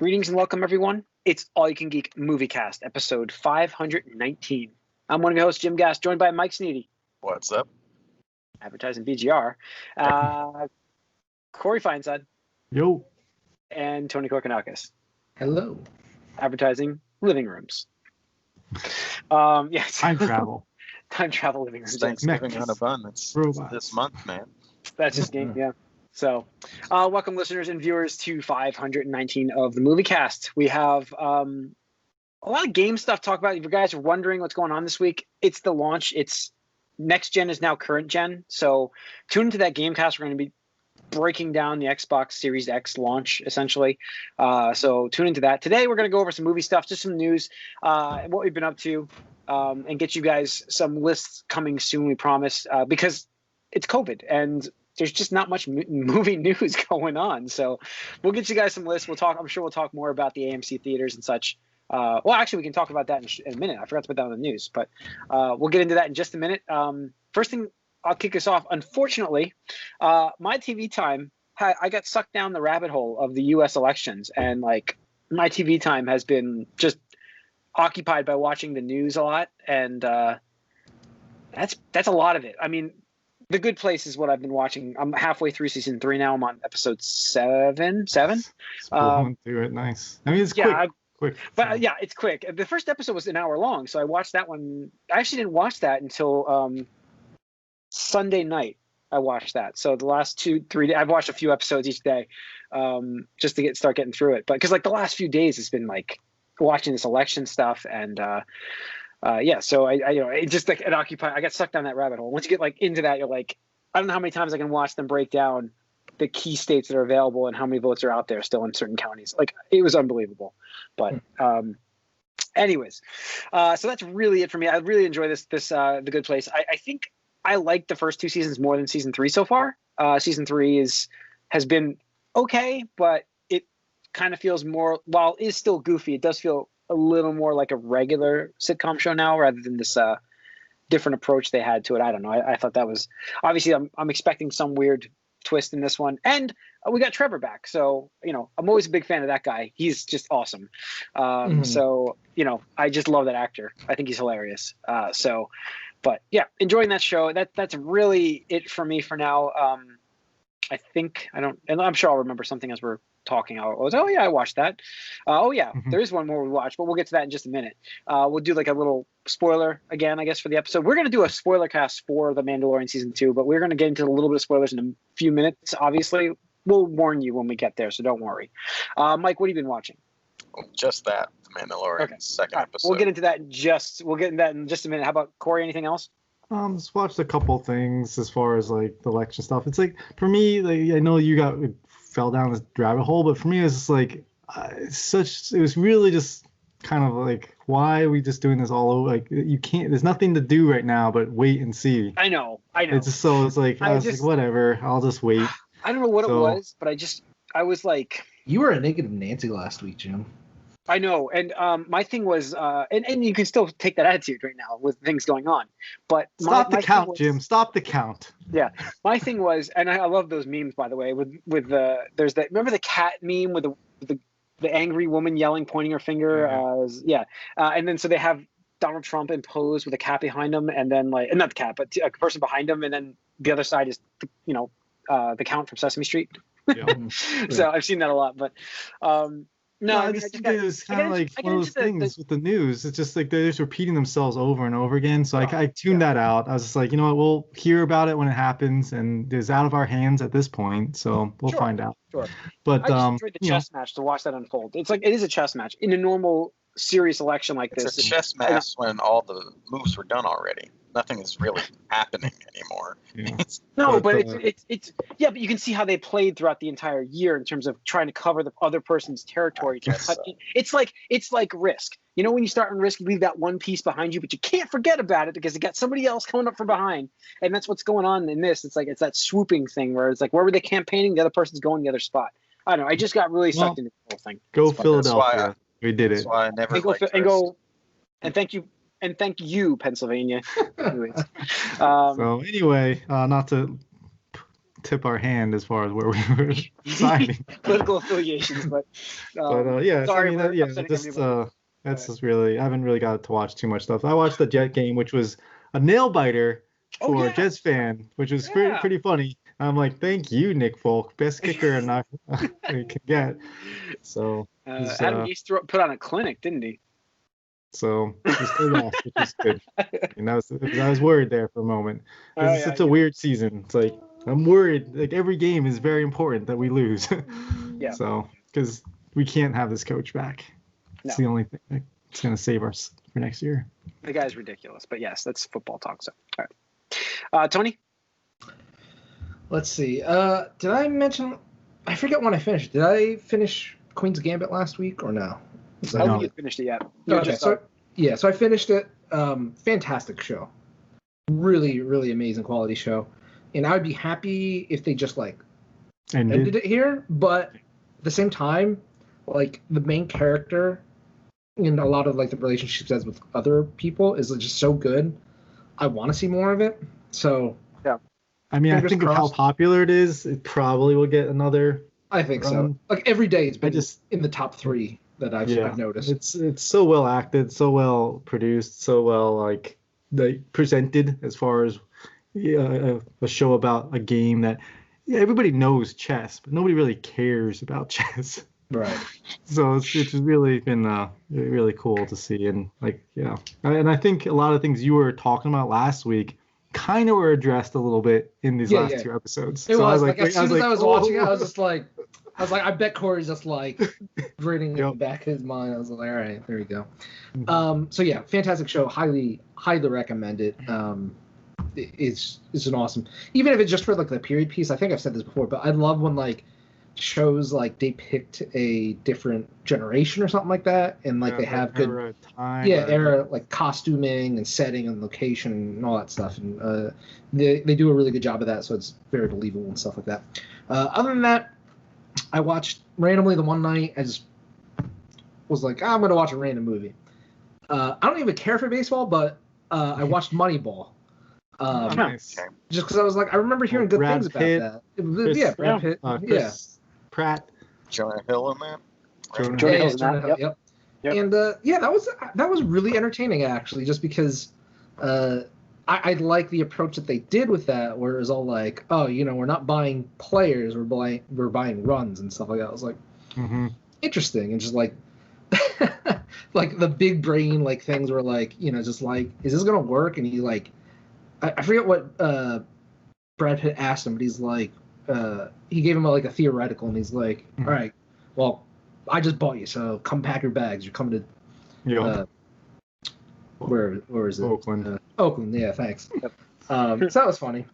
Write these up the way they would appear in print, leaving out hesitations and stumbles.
Greetings and welcome, everyone. It's All You Can Geek Moviecast, episode 519. I'm one of your hosts, Jim Gass, joined by Mike Sneedy. What's up? Advertising BGR. Corey Feinsod. Yo. And Tony Korkanakis. Hello. Advertising Living Rooms. Yes. Time travel. Time travel living rooms. Thanksgiving on a bun. It's this month, man. That's just game, yeah. So, welcome listeners and viewers to 519 of the Moviecast. We have a lot of game stuff to talk about. If you guys are wondering what's going on this week, it's the launch. It's next gen is now current gen. So tune into that Gamecast. We're going to be breaking down the Xbox Series X launch, essentially. So tune into that. Today, we're going to go over some movie stuff, just some news, what we've been up to, and get you guys some lists coming soon, we promise, because it's COVID and there's just not much movie news going on. So we'll get you guys some lists. I'm sure we'll talk more about the AMC theaters and such. Well, actually, we can talk about that in a minute. I forgot to put that on the news, but we'll get into that in just a minute. First thing, I'll kick us off. Unfortunately, my TV time, I got sucked down the rabbit hole of the U.S. elections, and like my TV time has been just occupied by watching the news a lot, and that's a lot of it. I mean, The Good Place is what I've been watching. I'm halfway through season 3 now. I'm on episode 7. Through it, nice. I mean, it's quick. But yeah, it's quick. The first episode was an hour long, so I watched that one. I actually didn't watch that until Sunday night. I watched that. So the last 2-3 days, I've watched a few episodes each day, just to start getting through it. But because like the last few days, it's been like watching this election stuff and. Yeah, so I it just like it occupied. I got sucked down that rabbit hole. Once you get like into that, you're like, I don't know how many times I can watch them break down the key states that are available and how many votes are out there still in certain counties. Like it was unbelievable. But anyways, so that's really it for me. I really enjoy this The Good Place. I think I like the first 2 seasons more than season 3 so far. Season 3 has been okay, but it kind of feels more, while it is still goofy, it does feel a little more like a regular sitcom show now rather than this different approach they had to it. I don't know. I thought that was obviously I'm expecting some weird twist in this one, and we got Trevor back. So, I'm always a big fan of that guy. He's just awesome. So, I just love that actor. I think he's hilarious. But yeah, enjoying that show. That's really it for me for now. And I'm sure I'll remember something as we're talking. I watched that. There is one more we watched, but we'll get to that in just a minute. We'll do like a little spoiler again, I guess, for the episode. We're going to do a spoiler cast for The Mandalorian season 2, but we're going to get into a little bit of spoilers in a few minutes. Obviously, we'll warn you when we get there, so don't worry. Mike, what have you been watching? Just that, The Mandalorian second episode. We'll get into that in just a minute. How about Corey? Anything else? Just watched a couple things as far as like the election stuff. it's like, for me, like, I know you fell down this rabbit hole, but for me it's just like it was really just kind of like, why are we just doing this all over? Like, you can't, there's nothing to do right now but wait and see. I know it's just, so it's like I was like, whatever, I'll just wait. I don't know what it was, but I was like, you were a negative Nancy last week, Jim. I know, and my thing was, and you can still take that attitude right now with things going on, but stop the count, Jim. Stop the count. Yeah, my thing was, and I love those memes, by the way. With there's that. Remember the cat meme with the angry woman yelling, pointing her finger. And then so they have Donald Trump imposed with a cat behind him, and then like, not the cat, but a person behind him, and then the other side is the Count from Sesame Street. Yeah. So I've seen that a lot, but. No, I just think it was kind of like one of those things with the news. It's just like they're just repeating themselves over and over again. So I tuned that out. I was just like, you know what, we'll hear about it when it happens, and it's out of our hands at this point. So we'll find out. Sure. But I just enjoyed the chess match to watch that unfold. It's like, it is a chess match in a normal serious election like this. It's a chess match when all the moves were done already. Nothing is really happening anymore. Yeah. But you can see how they played throughout the entire year in terms of trying to cover the other person's territory. It's like Risk. When you start on Risk, you leave that one piece behind you, but you can't forget about it because you got somebody else coming up from behind, and that's what's going on in this. It's like, it's that swooping thing where it's like, where were they campaigning? The other person's going the other spot. I don't know. I just got really sucked into the whole thing. Go Philadelphia. We did it. That's why I never and thank you. And thank you, Pennsylvania. So anyway, not to tip our hand as far as where we were signing. Political affiliations, but Yeah, sorry, I mean, we're yeah, upsetting just everybody. that's just really. I haven't really got to watch too much stuff. I watched the Jet game, which was a nail biter Oh, for a yeah. Jets fan, which was Yeah. pretty funny. I'm like, thank you, Nick Folk, best kicker I can get. So Adam Gase put on a clinic, didn't he? so we still lost, which is good. And I was worried there for a moment. It's such a weird season. It's like I'm worried. Like every game is very important that we lose. Yeah. So because we can't have this coach back. It's the only thing that's gonna save us for next year. The guy's ridiculous, but yes, that's football talk. So, all right, Tony. Let's see. Did I mention? I forget when I finished. Did I finish Queen's Gambit last week or no? I don't think you finished it yet. Okay, so I finished it. Fantastic show. Really, really amazing quality show. And I would be happy if they just like ended it here. But at the same time, like the main character and a lot of like the relationships he has with other people is just so good. I want to see more of it. So yeah. I mean, I think of how popular it is. It probably will get another. I think so. Like every day, it's been in the top 3 that I've noticed. It's so well acted, so well produced, so well like presented as far as a show about a game that everybody knows chess, but nobody really cares about chess. Right. So it's really been really cool to see, and like and I think a lot of things you were talking about last week kind of were addressed a little bit in these last 2 episodes. It was like as soon as I was watching it, I was like, I bet Corey's just like grinning in the back of his mind. I was like, all right, there we go. So yeah, fantastic show. Highly recommend it. It's an awesome, even if it's just for like the period piece. I think I've said this before, but I love when like shows like they picked a different generation or something like that, and like they have good era like costuming and setting and location and all that stuff, and they do a really good job of that, so it's very believable and stuff like that. Other than that, I watched randomly the one night. I just was like, I'm gonna watch a random movie. I don't even care for baseball, but I watched Moneyball. Nice. Just because I was like, I remember hearing good things about that. Brad Pitt. Chris Pratt, Jonah Hill in that. Jonah Hill's in that. Yep. And that was really entertaining actually, just because I like the approach that they did with that, where it was all like, oh, we're not buying players, we're buying runs and stuff like that. I was like, interesting, and just like like the big brain like things were like, just like, is this gonna work? And he like, I forget what Brad Pitt asked him, but he's like, he gave him a theoretical, and he's like, all right, well, I just bought you, so come pack your bags. You're coming to where is it? Oakland. Oakland, yeah, thanks. So that was funny.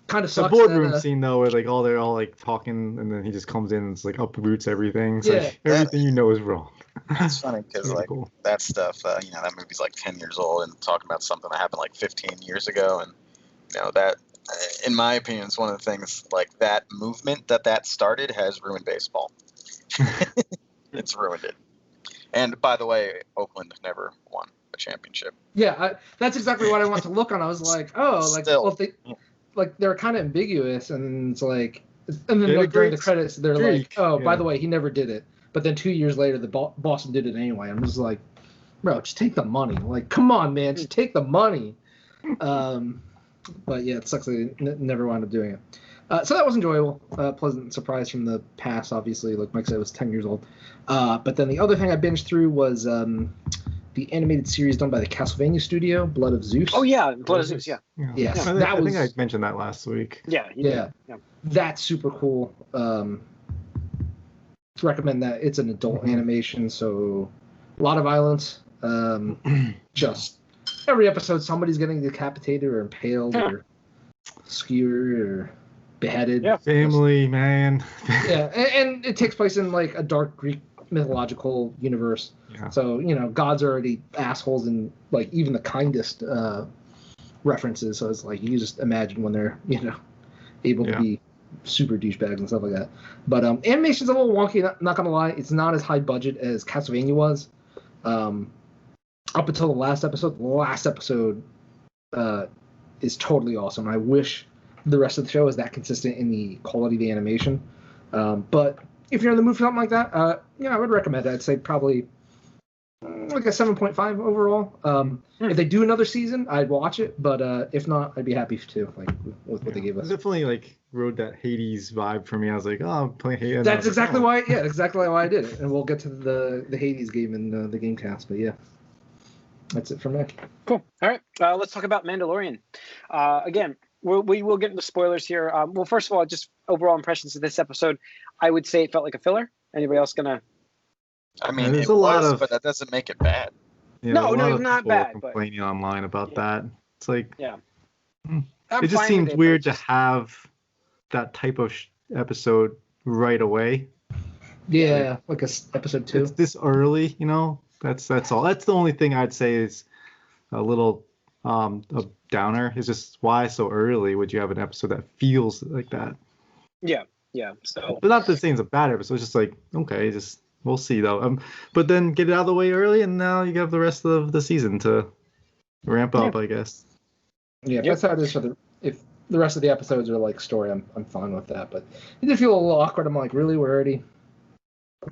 Kind of sucks. The boardroom scene though, where they're all like talking, and then he just comes in and it's like uproots everything. So everything is wrong. It's funny because cool. That stuff, that movie's like 10 years old and talking about something that happened like 15 years ago, and that, in my opinion, is one of the things like that movement that started has ruined baseball. It's ruined it. And by the way, Oakland never won a championship. Yeah, that's exactly what I want to look on. I was like, they're kind of ambiguous, and it's like, and then during the credits, they're like, by the way, he never did it. But then 2 years later, the Boston did it anyway. I'm just like, bro, just take the money. Like, come on, man, just take the money. But yeah, it sucks they never wound up doing it. So that was enjoyable. Pleasant surprise from the past, obviously. Like Mike said, it was 10 years old. But then the other thing I binged through was the animated series done by the Castlevania studio, Blood of Zeus. Oh, yeah, Blood of Zeus, yeah. Yes, I think I mentioned that last week. Yeah. That's super cool. Recommend that. It's an adult animation, so a lot of violence. Just every episode, somebody's getting decapitated or impaled or skewered or beheaded. Yeah. Family, man. Yeah, and it takes place in like a dark Greek mythological universe. Yeah. So, gods are already assholes in like even the kindest references. So it's like you just imagine when they're, able to be super douchebags and stuff like that. But animation's a little wonky, not gonna lie. It's not as high budget as Castlevania was. Up until the last episode. The last episode is totally awesome. I wish the rest of the show is that consistent in the quality of the animation. But if you're in the mood for something like that, I would recommend it. I'd say probably like a 7.5 overall. If they do another season, I'd watch it, but if not, I'd be happy too, like with what they gave us. Definitely like rode that Hades vibe for me. I was like, oh, I'm playing Hades. That's exactly why. Yeah, exactly why I did it. And we'll get to the Hades game in the Gamecast. But yeah, that's it for me. Cool. All right, let's talk about Mandalorian. Again, we will get into spoilers here. Well, first of all, just overall impressions of this episode. I would say it felt like a filler. Anybody else gonna? I mean, there's a lot of, but that doesn't make it bad. Yeah, no, not bad. Complaining online about that. It's like, yeah, it just seems weird to have that type of episode right away. Yeah, like episode 2. It's this early, That's all. That's the only thing I'd say is a little a downer. Is just why so early would you have an episode that feels like that? Yeah. So, but not the same as a bad episode. It's just like, okay, we'll see though. But then get it out of the way early, and now you have the rest of the season to ramp up, I guess. Yeah, that's how it is if the rest of the episodes are like story, I'm fine with that. But it did feel a little awkward. I'm like, really, we're already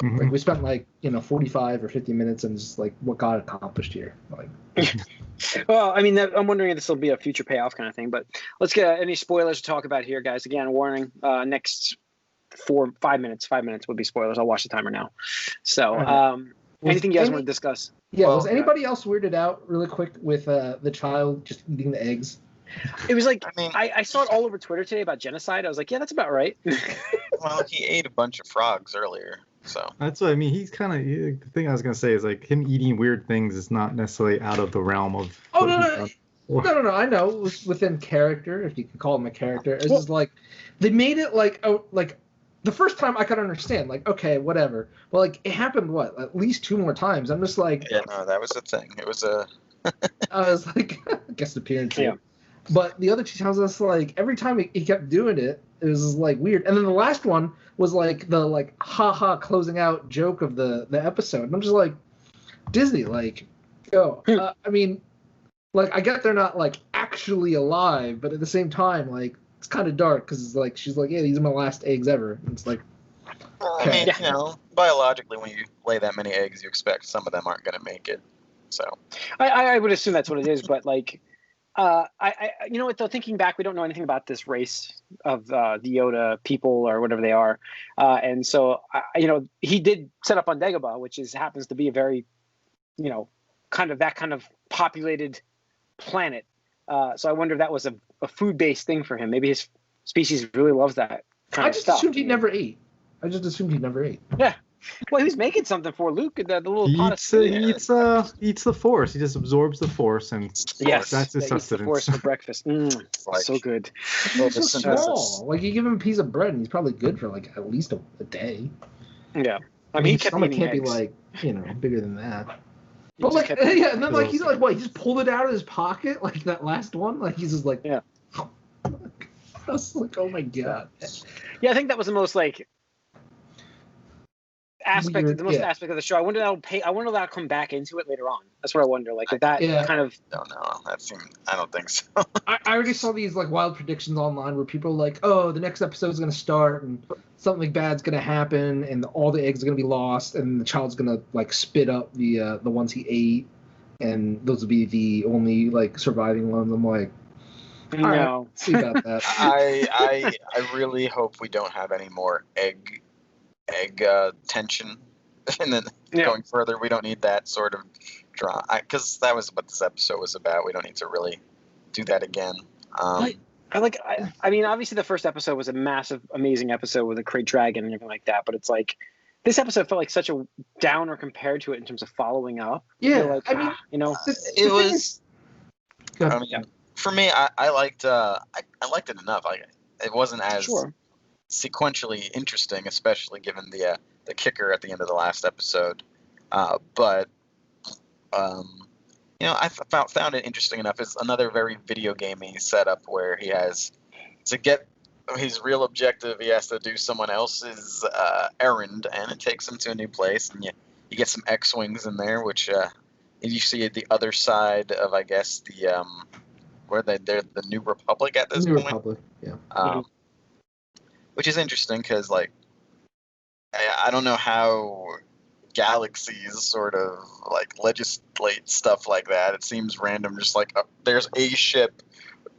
like we spent 45 or 50 minutes and just like what got accomplished here. Like, well, I mean, I'm wondering if this will be a future payoff kind of thing. But let's get any spoilers to talk about here, guys. Again, warning: next 5 minutes would be spoilers. I'll watch the timer now. So, anything you guys want to discuss? Yeah, was anybody else weirded out really quick with the child just eating the eggs? It was like, I saw it all over Twitter today about genocide. I was like, yeah, that's about right. Well, he ate a bunch of frogs earlier, so. That's what I mean. He's kind of, the thing I was going to say is like him eating weird things is not necessarily out of the realm of. Oh, no, I know. It was within character, if you could call him a character. It's just like, they made it like the first time I could understand, like, okay, whatever. Well, like, it happened, at least 2 more times. I'm just like... Yeah, no, that was the thing. It was a... I was like, guest appearance. Yeah. But the other 2 times, I was like, every time he kept doing it, it was, like, weird. And then the last one was, like, the, like, ha-ha closing out joke of the episode. And I'm just like, Disney, like, yo. I mean, like, I get they're not, like, actually alive, but at the same time, like, it's kind of dark because like she's like, yeah, these are my last eggs ever. And it's like, okay. I mean, biologically, when you lay that many eggs, you expect some of them aren't going to make it. So I would assume that's what it is. But like, though, thinking back, we don't know anything about this race of the Yoda people or whatever they are, and so he did set up on Dagobah, which happens to be a very, kind of populated planet. So I wonder if that was a food-based thing for him. Maybe his species really loves that kind of stuff. I just assumed he never ate. Yeah. Well, he was making something for Luke. The little pot of food. He eats the Force. He just absorbs the Force, and yes, that's his sustenance. Eats the Force for breakfast. So good. He's so small. Like, you give him a piece of bread, and he's probably good for like at least a day. Yeah. I mean, he kept stomach eating can't eggs. be like bigger than that. But like, yeah, and then like he's like, what? He just pulled it out of his pocket, like that last one. Like he's just like, yeah. I was like, oh my god. Yeah, I think that was the most like aspect of the show. I wonder that'll come back into it later on. That's what I wonder. Like if that kind of. Don't know. I don't think so. I already saw these like wild predictions online where people are like, oh, the next episode is gonna start and something bad's gonna happen and all the eggs are gonna be lost and the child's gonna like spit up the ones he ate and those will be the only like surviving ones. I'm like, no. Right, see about that. I really hope we don't have any more egg tension, and then going further, we don't need that sort of drama because that was what this episode was about. We don't need to really do that again. I mean, obviously the first episode was a massive, amazing episode with a great dragon and everything like that. But it's like this episode felt like such a downer compared to it in terms of following up. Yeah, like, I mean, it was. I mean, for me, I liked it enough. It wasn't as sequentially interesting, especially given the kicker at the end of the last episode. But I found it interesting enough. It's another very video gamey setup where he has to get his real objective. He has to do someone else's errand, and it takes him to a new place. And you get some X-wings in there, which you see at the other side of, I guess, where they're the New Republic at this New point. Republic, yeah. Which is interesting because, like, I don't know how galaxies sort of like legislate stuff like that. It seems random, just like there's a ship,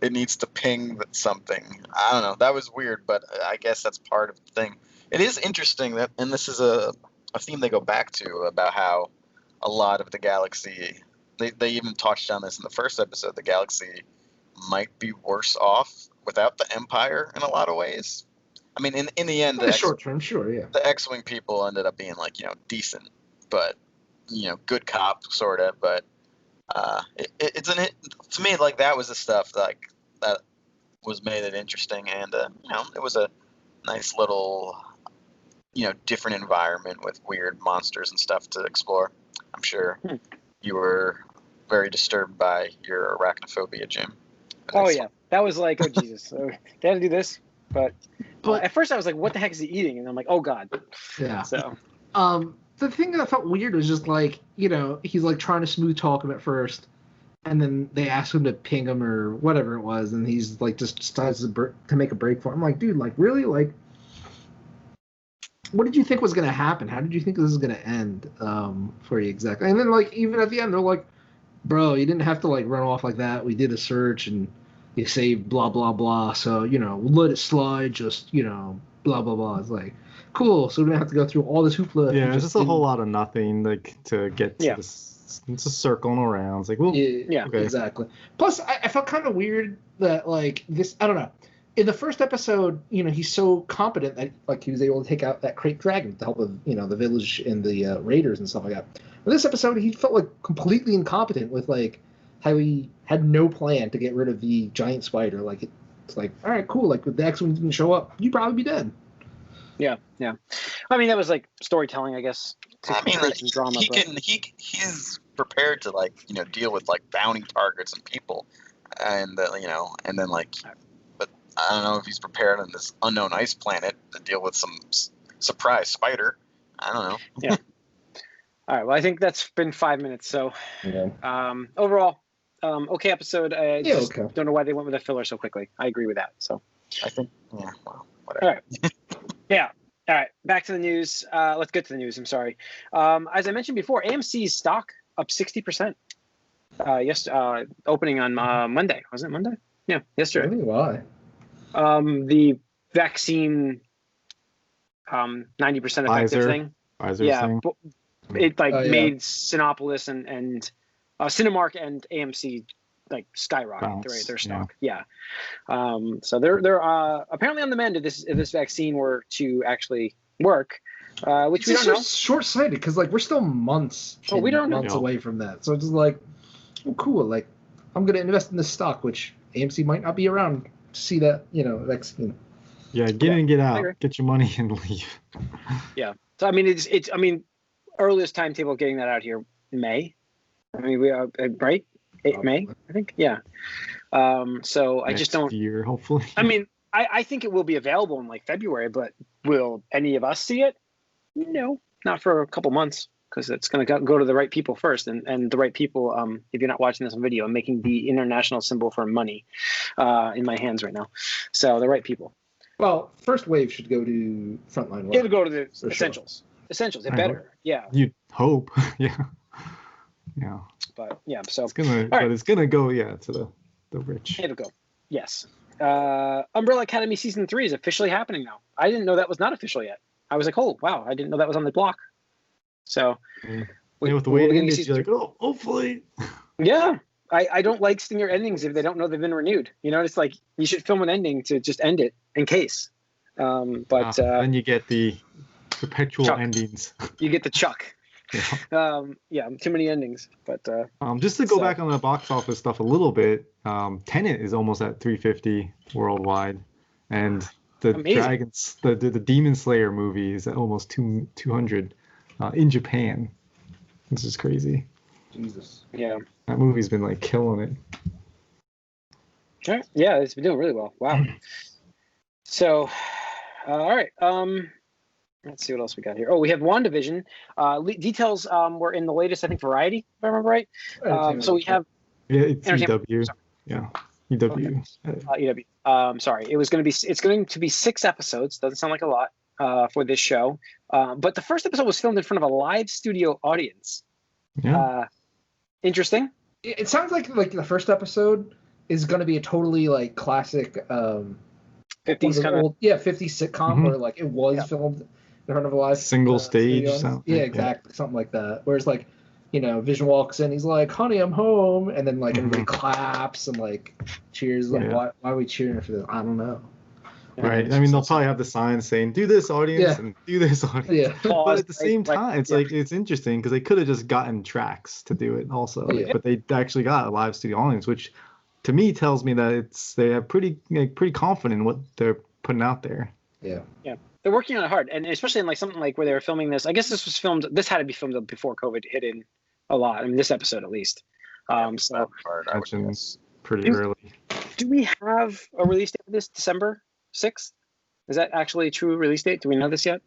it needs to ping something. I don't know. That was weird, but I guess that's part of the thing. It is interesting that, and this is a theme they go back to about how a lot of the galaxy, they even touched on this in the first episode, the galaxy might be worse off without the Empire in a lot of ways. I mean, in the end, the short term, sure, yeah. The X-Wing people ended up being like, decent, but, good cop sort of. But to me, like, that was the stuff that was made it interesting, and it was a nice little, different environment with weird monsters and stuff to explore. I'm sure you were very disturbed by your arachnophobia, Jim. Oh yeah, that was like, oh Jesus, they had to do this. But at first I was like, what the heck is he eating? And I'm like, oh God. Yeah. So. The thing that I felt weird was just like, he's like trying to smooth talk him at first, and then they ask him to ping him or whatever it was, and he's like just decides to make a break for him. I'm like, dude, like really, like, what did you think was gonna happen? How did you think this was gonna end for you exactly? And then like even at the end, they're like, bro, you didn't have to like run off like that. We did a search and you saved blah blah blah. So let it slide. Just blah blah blah. It's like cool. So we don't have to go through all this hoopla. Yeah, it's just a whole lot of nothing like to get to this. It's just circling around. It's like, well, yeah, okay. Exactly. Plus, I felt kind of weird that like this. I don't know. In the first episode, he's so competent that like he was able to take out that crate dragon with the help of the village and the raiders and stuff like that. In this episode, he felt like completely incompetent with like how he had no plan to get rid of the giant spider. Like it's like, all right, cool. Like if the X-Wing didn't show up, you'd probably be dead. Yeah. I mean, that was like storytelling, I guess. I mean, like, some drama. He's prepared to like deal with like bounty targets and people, and and then like, but I don't know if he's prepared on this unknown ice planet to deal with some surprise spider. I don't know. Yeah. All right. Well, I think that's been 5 minutes. So, overall, okay episode. I don't know why they went with a filler so quickly. I agree with that. So, I think, well, whatever. All right. Yeah. All right. Back to the news. Let's get to the news. I'm sorry. As I mentioned before, AMC's stock up 60%. Opening on Monday. Was it Monday? Yeah, yesterday. Why? The vaccine 90% effective thing. Pfizer thing. It made Cinepolis and Cinemark and AMC like skyrocket their stock. Yeah. So they're apparently on the mend if this vaccine were to actually work, which we don't know. Short-sighted because like we're still months. We don't know. Months away from that. So it's just like, oh, cool. Like I'm gonna invest in this stock, which AMC might not be around to see that vaccine. Yeah, get in, get out, get your money and leave. Yeah. So I mean, it's earliest timetable of getting that out here May. I mean, we are right. May, I think. Yeah. So I just don't. Year, hopefully. I mean, I think it will be available in like February, but will any of us see it? No, not for a couple months, because it's going to go to the right people first, and the right people. If you're not watching this on video, I'm making the international symbol for money in my hands right now. So the right people. Well, first wave should go to frontline. It'll go to the essentials. Sure. Essentials. It better. Yeah. You'd hope. Yeah. Yeah. But yeah, so it's gonna go to the rich. It'll go. Yes. Umbrella Academy season 3 is officially happening now. I didn't know that was not official yet. I was like, oh wow, I didn't know that was on the block. So with the way it ended, you're like, oh, hopefully. Yeah. I don't like stinger endings if they don't know they've been renewed. It's like you should film an ending to just end it in case. But then you get the perpetual Chuck. Endings. You get the Chuck. Yeah. Too many endings. But just to go back on the box office stuff a little bit, Tenet is almost at 350 worldwide, and the Dragons, the Demon Slayer movie is at almost 200 in Japan. This is crazy. Jesus. Yeah. That movie's been like killing it. Okay. Yeah, it's been doing really well. Wow. So, all right. Let's see what else we got here. Oh, we have WandaVision. Details were in the latest, I think, Variety, if I remember right. So we have... Yeah, it's CW. Yeah. EW. EW. Sorry, it's going to be 6 episodes. Doesn't sound like a lot for this show. But the first episode was filmed in front of a live studio audience. Yeah. Interesting. It sounds like the first episode is going to be a totally like classic 50s kind of 50s sitcom where like it was filmed in front of a live single stage sound. Yeah, exactly, something like that. Whereas like, Vision walks in, he's like, "Honey, I'm home," and then like everybody claps and like cheers. Like, why are we cheering for this? I don't know. Right. I mean, they'll probably have the sign saying, "Do this, audience," and "Do this, audience." Yeah. But at the same time, it's like it's interesting because they could have just gotten tracks to do it also, but they actually got a live studio audience, which to me tells me that they have pretty confident in what they're putting out there. Yeah. Yeah. They're working on it hard, and especially in like something like where they were filming this. I guess this had to be filmed before COVID hit in a lot. I mean, this episode at least. So pretty early. Do we have a release date for this? December 6th? Is that actually a true release date? Do we know this yet?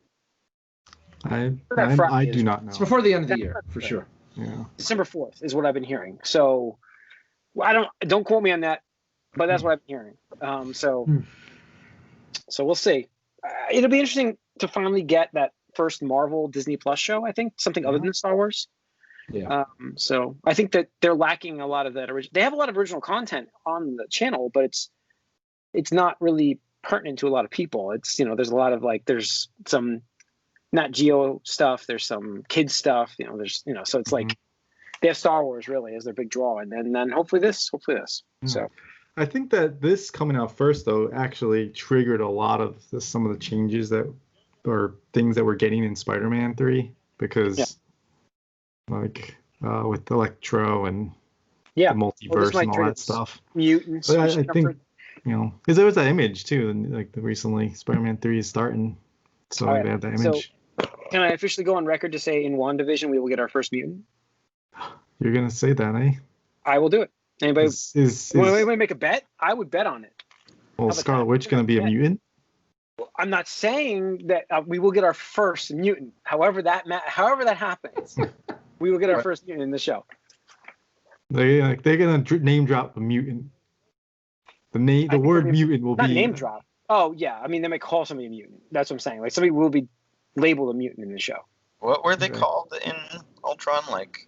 I do not know. It's before the end of the year for sure. Yeah. December 4th is what I've been hearing. So don't quote me on that, but that's what I've been hearing. So we'll see. It'll be interesting to finally get that first Marvel Disney Plus show. I think something other than Star Wars. Yeah. So I think that they're lacking a lot of that they have a lot of original content on the channel, but it's not really pertinent to a lot of people. It's there's a lot of there's some not Geo stuff, there's some kids stuff, there's so it's like they have Star Wars really as their big draw, and then hopefully this. So I think that this coming out first though actually triggered a lot of some of the changes or things that we're getting in Spider-Man 3 because with Electro and the multiverse and all that stuff. Mutants. But I think because there was that image too, and like recently Spider-Man 3 is starting, so they have that image. So can I officially go on record to say in WandaVision we will get our first mutant? You're gonna say that, eh? I will do it. Anybody is make a bet? I would bet on it. Well, Scarlet Witch gonna be a mutant? I'm not saying that we will get our first mutant. However that happens, we will get our first mutant in the show. They're gonna name drop a mutant. The word mutant will not be name drop. Oh yeah, I mean they might call somebody a mutant. That's what I'm saying. Like somebody will be labeled a mutant in the show. What were they called in Ultron? Like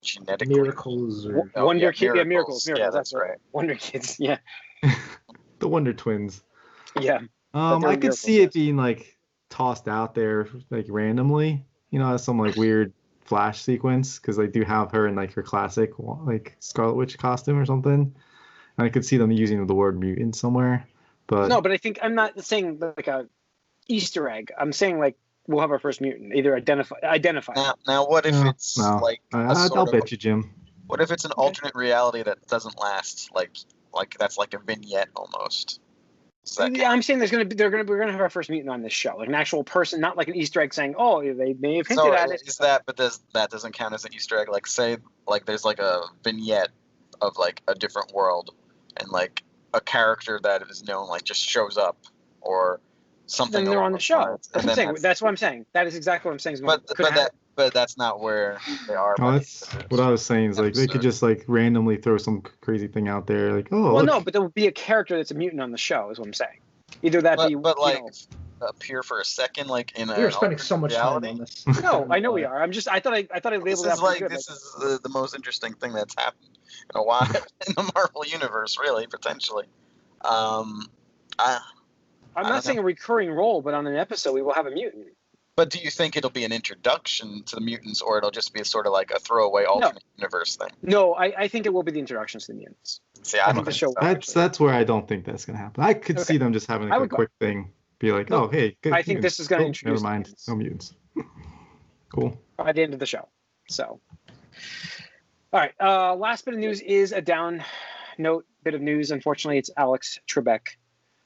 genetically miracles or Wonder Kids? Yeah, miracles. Yeah, that's right. Wonder Kids. Yeah. The Wonder Twins. Yeah. I could see it being like tossed out there like randomly, as some like weird Flash sequence because they do have her in like her classic like Scarlet Witch costume or something. And I could see them using the word mutant somewhere. But no, but I think I'm not saying like a Easter egg. I'm saying like we'll have our first mutant. Either identify. Now what if it's like I'll bet you, Jim. What if it's an alternate reality that doesn't last? Like that's like a vignette almost. Yeah, I'm saying we're gonna have our first mutant on this show, like an actual person, not like an Easter egg saying, "Oh, they may have hinted at it." But that doesn't count as an Easter egg? Like say, like there's like a vignette of like a different world, and like a character that is known like just shows up or something. Then they're on the show. That's what I'm saying. That is exactly what I'm saying. But that's not where they are. Oh, that's what I was saying. Is like they could just like randomly throw some crazy thing out there, like no, but there will be a character that's a mutant on the show. Is what I'm saying. Either that appear for a second, like in a. We're spending so much time on this. No, I know we are. I thought I labeled that. This is the most interesting thing that's happened in a while in the Marvel universe, really, potentially. I'm not saying a recurring role, but on an episode we will have a mutant. But do you think it'll be an introduction to the mutants, or it'll just be sort of like a throwaway alternate universe thing? No, I think it will be the introduction to the mutants. See, I don't think so. That's where I don't think that's gonna happen. I could see them just having like a quick thing, be like, "Oh, hey, good." I think this is gonna introduce. Never mind, no mutants. Cool. By the end of the show, so. All right. Last bit of news is a down note bit of news. Unfortunately, it's Alex Trebek.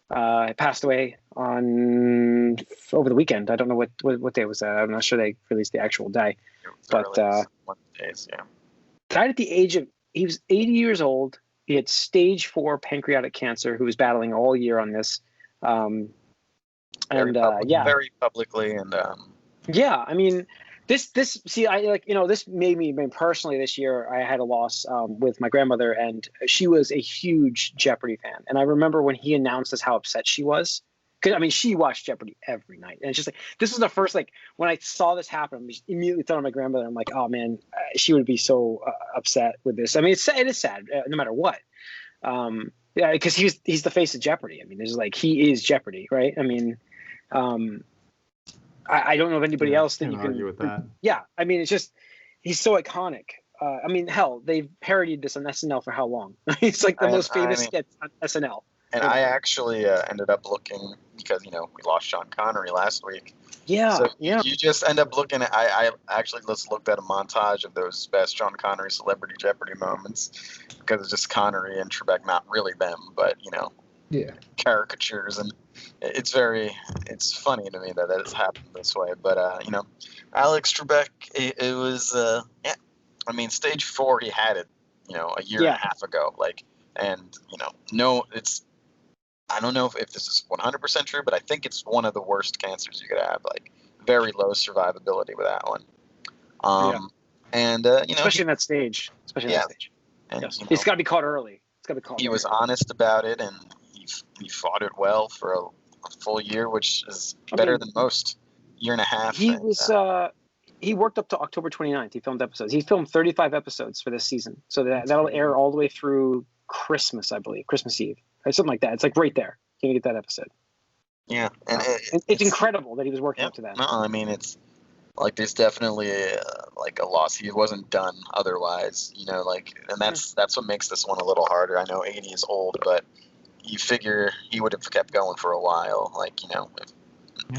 Passed away over the weekend. I don't know what day was that. I'm not sure they released the actual day, but died at the age of. He was 80 years old. He had stage 4 pancreatic cancer. Who was battling all year on this, very publicly and. Yeah, I mean, See, I like, this made me, personally this year, I had a loss with my grandmother, and she was a huge Jeopardy fan. And I remember when he announced this, how upset she was. Because, I mean, she watched Jeopardy every night. And it's just like, this was the first, like, when I saw this happen, I just immediately thought of my grandmother. I'm like, oh, man, she would be so upset with this. I mean, it is sad, no matter what. Yeah, because he's the face of Jeopardy. I mean, there's like, he is Jeopardy, right? I mean, I don't know of anybody else that you can argue with that. Yeah, I mean, it's just, he's so iconic. I mean, hell, they've parodied this on SNL for how long? It's like the most famous sketch on SNL. And I actually ended up looking, because we lost Sean Connery last week. Yeah, so yeah. You just end up looking at. I actually just looked at a montage of those best Sean Connery celebrity Jeopardy moments, because it's just Connery and Trebek, not really them, but caricatures, and it's funny to me that it's happened this way. But Alex Trebek, it was I mean, stage 4, he had it a year and a half ago, and I don't know if this is 100% true, but I think it's one of the worst cancers you could have, very low survivability with that one. And especially in that stage. And, yes. It's got to be caught early. He was honest about it, and he fought it well for a full year, which is better than most. Year and a half. He worked up to October 29th. He filmed episodes. He filmed 35 episodes for this season, so that'll air all the way through Christmas, I believe, Christmas Eve, or something like that. It's like right there. You're gonna get that episode. Yeah, and it's incredible that he was working up to that. No, I mean, it's there's definitely a loss. He wasn't done otherwise, and that's what makes this one a little harder. I know 80 is old, but you figure he would have kept going for a while, if he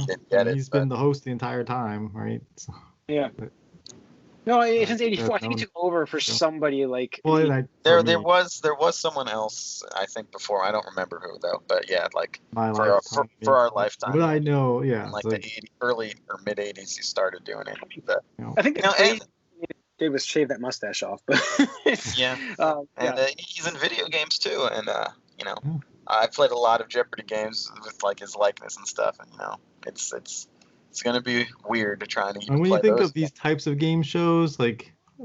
didn't get it. He's been the host the entire time, right? So, yeah. No, since '84, I think he took over for somebody like. Well, there was someone else, I think, before. I don't remember who though, but yeah, for our lifetime. But I know, yeah, the early or mid '80s, he started doing it. But, I think they was shave that mustache off, but he's in video games too, and I played a lot of Jeopardy games with his likeness and stuff, and it's going to be weird to try and even play. And when you think those of these types of game shows,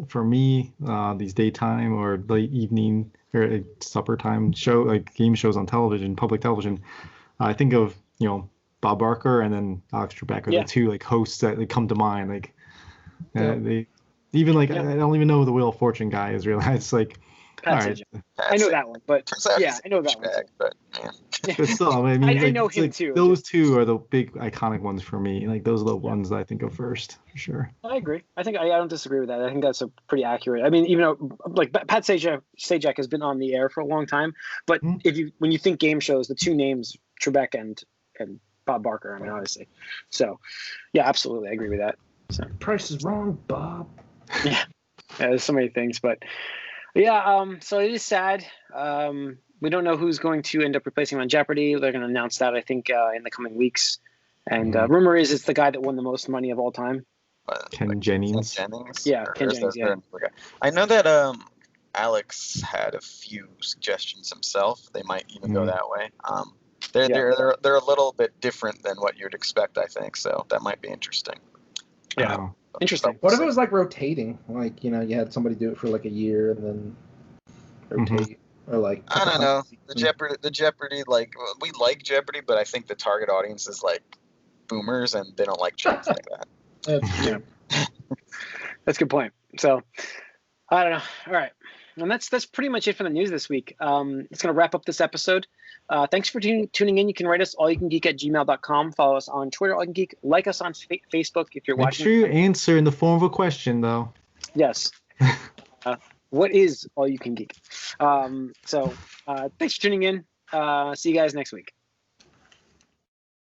for me, these daytime or late evening or supper time game shows on television, public television, I think of Bob Barker and then Alex Trebek are the two hosts that come to mind. They even I don't even know who the Wheel of Fortune guy is really. It's all right. I know that one, but I know that one. But, but still, I mean, I know him too. Those two are the big iconic ones for me. Those are the ones that I think of first, for sure. I agree. I don't disagree with that. I think that's a pretty accurate. I mean, even though Pat Sajak has been on the air for a long time, but when you think game shows, the two names Trebek and Bob Barker. I mean, obviously. So, yeah, absolutely, I agree with that. So Price is wrong, Bob. Yeah, there's so many things, but. Yeah, so it is sad. We don't know who's going to end up replacing him on Jeopardy. They're going to announce that, I think, in the coming weeks. And rumor is it's the guy that won the most money of all time. Ken Jennings. Yeah, Ken Jennings, yeah. I know that Alex had a few suggestions himself. They might even go that way. They're a little bit different than what you'd expect, I think. So that might be interesting. Yeah. Interesting. What if it was rotating? You had somebody do it for a year and then rotate, or I don't know. The Jeopardy, we like Jeopardy, but I think the target audience is boomers, and they don't like shows like that. That's a good point. So I don't know. All right. And that's pretty much it for the news this week. It's going to wrap up this episode. Thanks for tuning in. You can write us allyoucangeek@gmail.com. Follow us on Twitter, allyoucangeek. Like us on Facebook if you're watching. Make sure you answer in the form of a question, though. Yes. What is All You Can Geek? So thanks for tuning in. See you guys next week.